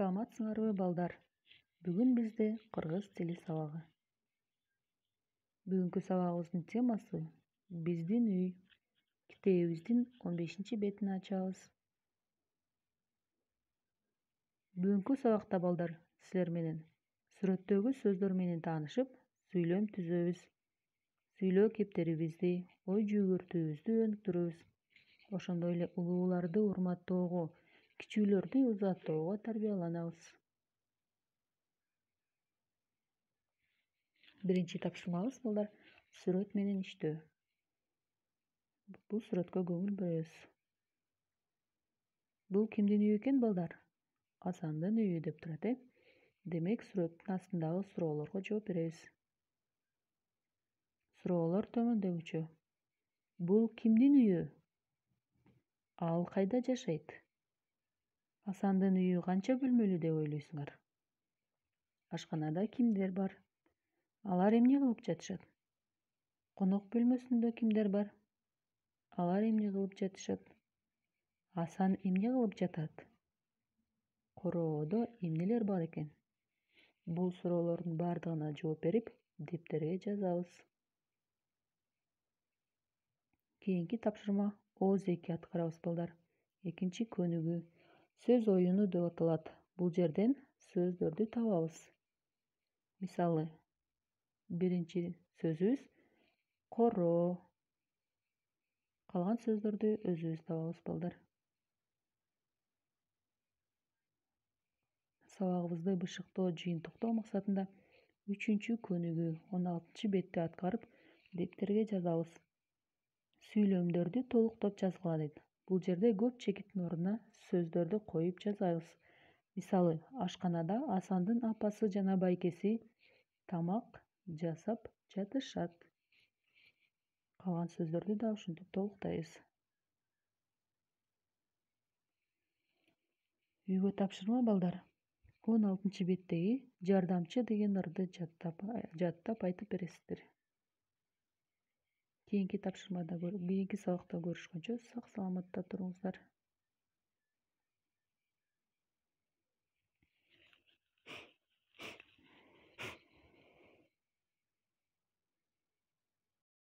Саламатсыңарбы балдар? Бүгүн бизде кыргыз тили сабагы. Бүгүнкү сабагыбыздын темасы биздин үй. Китебибиздин 15 бетин ачабыз. Бүгүнкү сабакта балдар силер менен сүрөттөгү сөздөр менен таанышып, сүйлөм түзөбүз. Сүйлөө кептерибизди, ой жүгүртүүбүздү өнүктүрөбүз. Ошондой эле улууларды урматтоого, кичүүлөрдү узаттоого тарбияланабыз. Биринчи тапшырмабыз балдар сүрөт менен иштөө. Бул сүрөткө көңүл буребиз. Бул кимдин үйү экен балдар? Асандын үйү деп турат, Демек сүрөттүн астындагы суроолорго жооп беребиз. Суроолор төмөндөгүчө. Бул кимдин үйү? Ал кайда жашайт? Асандын үйү канча бөлмөлүү деп ойлойсуңар? Ашканада кимдер бар? Алар эмне кылып жатышат? Конок бөлмөсүндө кимдер бар? Алар эмне кылып жатышат? Асан эмне кылып жатат? Короодо эмнелер бар экен? Бул суроолордун баардыгына жооп берип, дептерге жазабыз. Кийинки тапшырма ооз-эки аткарабыз балдар. Экинчи көнүгүү сөз оюну деп аталат. Бул жерден сөздөрдү табабыз. Мисалы, биринчи сөзүбүз короо. Калган сөздөрдү өзүбүз табабыз балдар. Сабагыбызды бышыктоо, жыйынтыктоо максатында 3-көнүгүү 16 бетти аткарып, дептерге жазабыз. Сүйлөмдөрдү толуктоп жазгыла дейт. Бул жерде көп чекиттин ордуна сөздөрдү коюп жазабыз. Мисалы, ашканада Асандын апасы жана байкеси тамак жасап жатышат. Калган сөздөрдү да ушинтип толуктайбыз. Үйгө тапшырма балдар. 16-беттеги жардамчы деген ырды жаттап айтып бересиздер. Кийинки сабакта көрүшкөнчө сак саламатта туруңуздар.